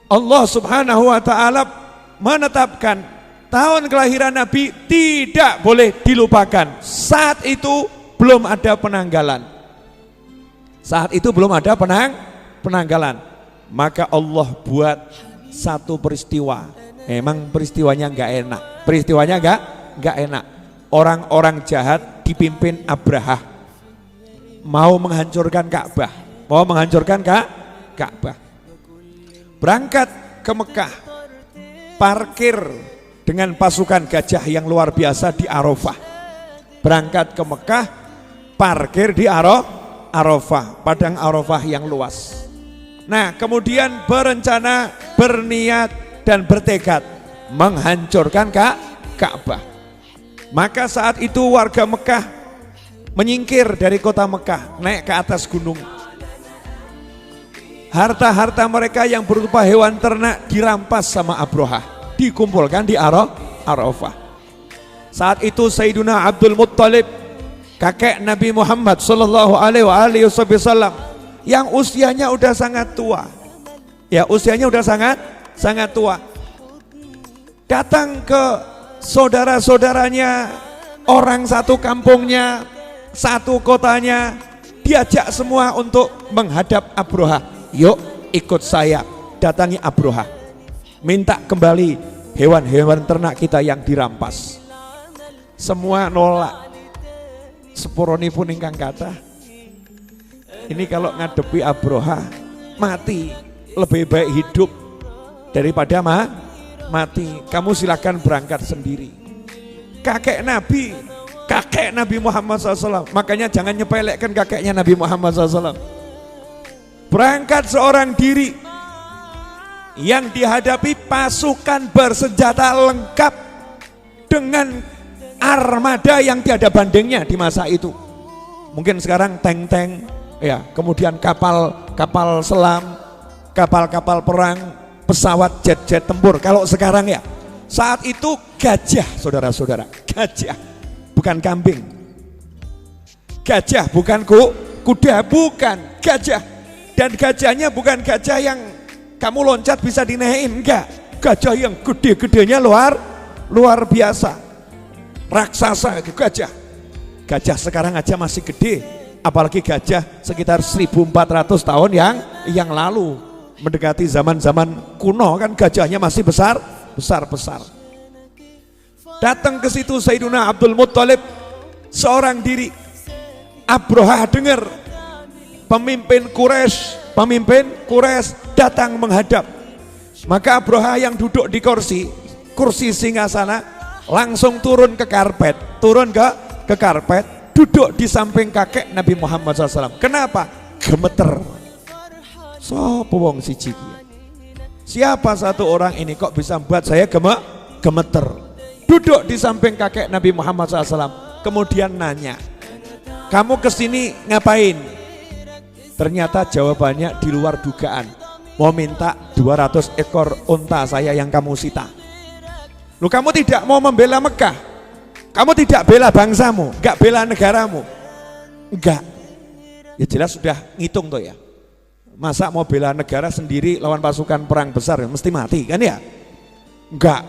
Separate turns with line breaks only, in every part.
Allah Subhanahu wa ta'ala menetapkan tahun kelahiran Nabi tidak boleh dilupakan. Saat itu belum ada penanggalan. Saat itu belum ada penanggalan. Maka Allah buat satu peristiwa. Memang peristiwanya enggak enak. Peristiwanya enggak enak. Orang-orang jahat dipimpin Abrahah mau menghancurkan Ka'bah. Mau menghancurkan Ka'bah. Berangkat ke Mekah, parkir dengan pasukan gajah yang luar biasa di Arafah. Berangkat ke Mekah, parkir di Arafah, padang Arafah yang luas. Nah, kemudian berencana, berniat dan bertekad menghancurkan Ka'bah. Maka saat itu warga Mekah menyingkir dari kota Mekah, naik ke atas gunung. Harta-harta mereka yang berupa hewan ternak dirampas sama Abrahah, dikumpulkan di Arafah. Saat itu Sayyiduna Abdul Muttalib, kakek Nabi Muhammad sallallahu alaihi wasallam, yang usianya udah sangat tua. Ya, usianya udah sangat tua. Datang ke saudara-saudaranya, orang satu kampungnya, satu kotanya, diajak semua untuk menghadap Abrahah. Yuk ikut saya datangi Abrahah, minta kembali hewan-hewan ternak kita yang dirampas. Semua nolak. Sepuronipun ingkang kathah, ini kalau ngadepi Abrahah mati, lebih baik hidup daripada mati. Kamu silakan berangkat sendiri. Kakek Nabi Muhammad SAW. Makanya jangan nyepelekkan kakeknya Nabi Muhammad SAW. Berangkat seorang diri, yang dihadapi pasukan bersenjata lengkap dengan armada yang tiada bandingnya di masa itu. Mungkin sekarang tank-tank, ya, kemudian kapal selam, kapal-kapal perang, pesawat jet-jet tempur. Kalau sekarang ya, saat itu gajah, saudara-saudara, gajah, bukan kambing. Gajah bukan kuda, bukan gajah. Dan gajahnya bukan gajah yang kamu loncat bisa dinaikin, enggak. Gajah yang gede-gedenya luar biasa. Raksasa itu gajah. Gajah sekarang aja masih gede, apalagi gajah sekitar 1400 tahun yang lalu. Mendekati zaman-zaman kuno kan gajahnya masih besar. Datang ke situ Sayyiduna Abdul Muttalib seorang diri. Abrahah dengar pemimpin Quraisy datang menghadap. Maka Abrahah yang duduk di kursi singgasana langsung turun ke karpet, duduk di samping kakek Nabi Muhammad SAW. Kenapa? Gemeter. Sopo wong siji? Siapa satu orang ini kok bisa membuat saya gemeter? Duduk di samping kakek Nabi Muhammad SAW. Kemudian nanya, kamu kesini ngapain? Ternyata jawabannya di luar dugaan. Mau minta 200 ekor unta saya yang kamu sita. Lu kamu tidak mau membela Mekah? Kamu tidak bela bangsamu, enggak bela negaramu? Enggak. Ya jelas sudah ngitung tuh ya. Masa mau bela negara sendiri lawan pasukan perang besar mesti mati kan ya? Enggak.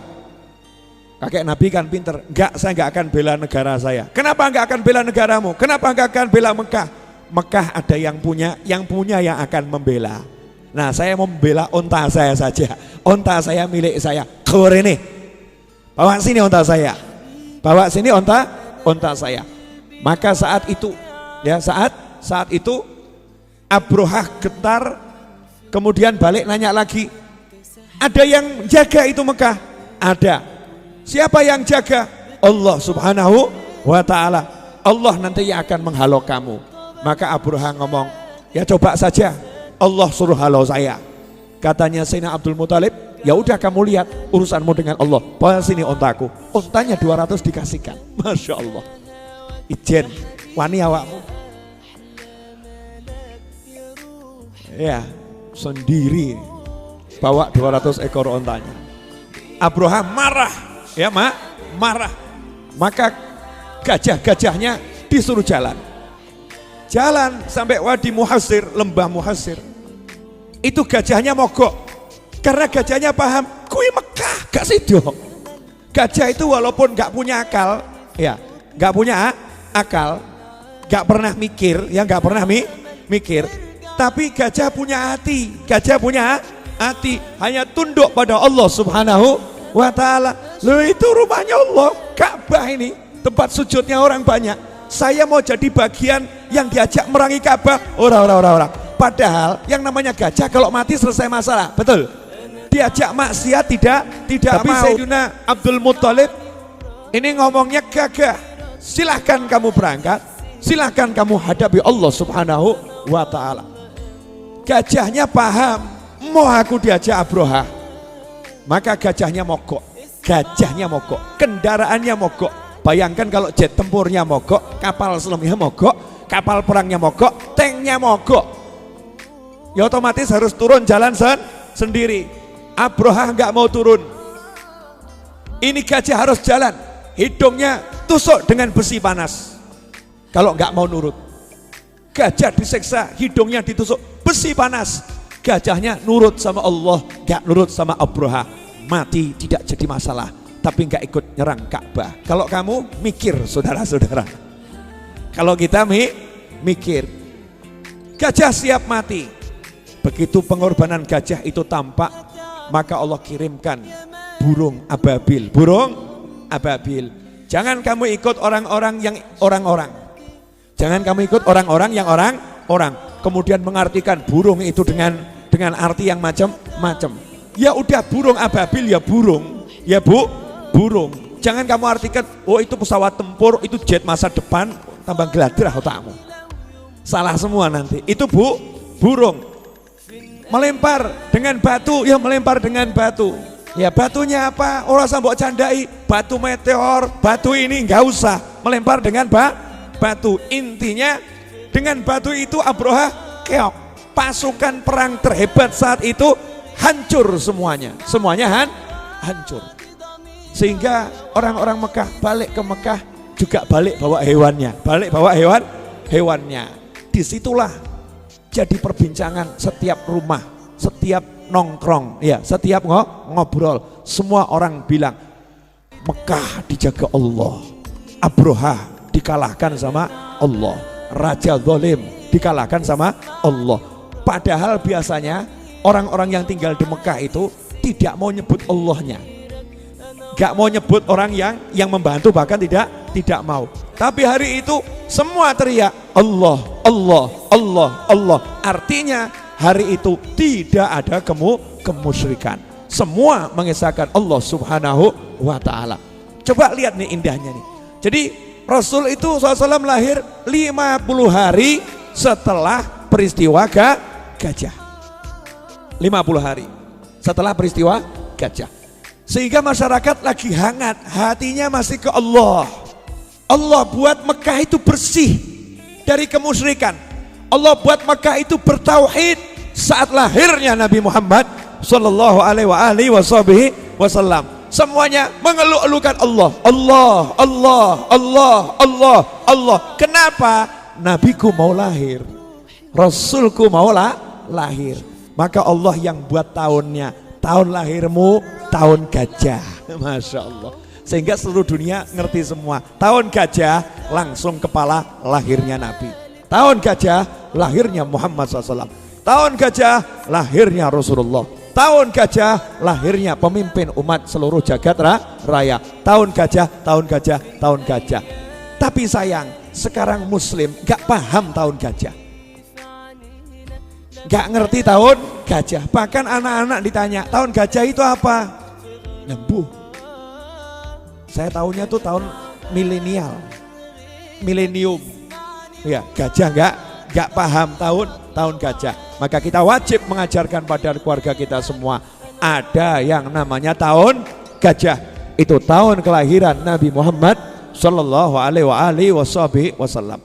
Kakek Nabi kan pinter. Enggak, saya enggak akan bela negara saya. Kenapa enggak akan bela negaramu? Kenapa enggak akan bela Mekah? Mekah ada yang punya yang akan membela. Nah, saya membela unta saya saja. Unta saya milik saya. Keluar ini. Bawa sini unta saya. Bawa sini unta saya. Maka saat itu, ya saat itu Abrahah getar, kemudian balik nanya lagi. Ada yang jaga itu Mekah? Ada. Siapa yang jaga? Allah Subhanahu wa ta'ala. Allah nanti yang akan menghalau kamu. Maka Abrahah ngomong, ya coba saja, Allah suruh halau saya. Katanya Sayyidina Abdul Muttalib, ya udah kamu lihat urusanmu dengan Allah. Bawa sini ontaku. Ontanya 200 dikasihkan. Masya Allah. Ijen, wani awakmu. Ya, sendiri bawa 200 ekor ontanya. Abrahah marah, ya marah. Maka gajah-gajahnya disuruh jalan sampai Wadi Muhassir, lembah Muhassir. Itu gajahnya mogok, Karena gajahnya paham, kui Mekah gak sido. Gajah itu walaupun gak punya akal, ya, gak punya akal, gak pernah mikir, ya gak pernah mikir. Tapi gajah punya hati, gajah punya hati, hanya tunduk pada Allah Subhanahu wa ta'ala. Loh, itu rumahnya Allah, Ka'bah ini, tempat sujudnya orang banyak. Saya mau jadi bagian yang diajak merangi Ka'bah, orang. Padahal yang namanya gajah kalau mati selesai masalah, betul? Diajak maksiat tidak tapi mau. Sayyidina Abdul Muttalib ini ngomongnya gagah. Silahkan kamu berangkat, silahkan kamu hadapi Allah Subhanahu wa ta'ala. Gajahnya paham, mau aku diajak Abroha, maka gajahnya mogok, kendaraannya mogok. Bayangkan kalau jet tempurnya mogok, kapal selamnya mogok, kapal perangnya mogok, tanknya mogok, ya otomatis harus turun jalan sendiri. Abroha nggak mau turun, ini gajah harus jalan, hidungnya tusuk dengan besi panas. Kalau nggak mau nurut, gajah diseksa, hidungnya ditusuk besi panas. Gajahnya nurut sama Allah, nggak nurut sama Abroha, mati tidak jadi masalah. Tapi nggak ikut nyerang Ka'bah. Kalau kamu mikir, saudara-saudara, kalau kita mikir, gajah siap mati. Begitu pengorbanan gajah itu tampak, maka Allah kirimkan burung ababil. Jangan kamu ikut orang-orang yang orang-orang. Jangan kamu ikut orang-orang yang orang-orang. Kemudian mengartikan burung itu dengan arti yang macam-macam. Ya udah, burung ababil ya burung, ya burung. Jangan kamu artikan, oh itu pesawat tempur, itu jet masa depan, tambah geladrah otakmu. Salah semua nanti. Itu burung. Melempar dengan batu, ya melempar dengan batu. Ya batunya apa? Orang sambok candai, batu meteor, batu ini nggak usah. Melempar dengan batu. Intinya dengan batu itu Abroha keok. Pasukan perang terhebat saat itu hancur semuanya. Semuanya hancur. Sehingga orang-orang Mekah balik ke Mekah juga balik bawa hewannya. Disitulah jadi perbincangan setiap rumah, setiap nongkrong, ya, setiap ngobrol. Semua orang bilang Mekah dijaga Allah, Abroha dikalahkan sama Allah, Raja Zalim dikalahkan sama Allah. Padahal biasanya orang-orang yang tinggal di Mekah itu tidak mau nyebut Allahnya, gak mau nyebut orang yang membantu, bahkan tidak mau. Tapi hari itu semua teriak Allah, Allah, Allah, Allah. Artinya hari itu tidak ada kemusyrikan. Semua mengesahkan Allah Subhanahu wa ta'ala. Coba lihat nih indahnya nih. Jadi Rasul itu SAW lahir 50 hari setelah peristiwa gajah. 50 hari setelah peristiwa gajah. Sehingga masyarakat lagi hangat, hatinya masih ke Allah. Allah buat Mekah itu bersih dari kemusyrikan. Allah buat Mekah itu bertauhid saat lahirnya Nabi Muhammad sallallahu alaihi wasallam. Semuanya mengeluh-elukan Allah. Allah, Allah, Allah, Allah, Allah. Kenapa? Nabiku mau lahir, Rasulku mau lahir. Maka Allah yang buat tahunnya, tahun lahirmu tahun gajah. Masya Allah. Sehingga seluruh dunia ngerti semua. Tahun gajah langsung kepala lahirnya Nabi. Tahun gajah lahirnya Muhammad SAW. Tahun gajah lahirnya Rasulullah. Tahun gajah lahirnya pemimpin umat seluruh jagat raya. Tahun gajah, tahun gajah, tahun gajah. Tapi sayang, sekarang Muslim gak paham tahun gajah, gak ngerti tahun gajah. Bahkan anak-anak ditanya tahun gajah itu apa, nembuh. Saya tahunya tuh tahun milenium. Ya, gajah gak paham tahun gajah. Maka kita wajib mengajarkan pada keluarga kita semua, ada yang namanya tahun gajah. Itu tahun kelahiran Nabi Muhammad sallallahu alaihi wasallam.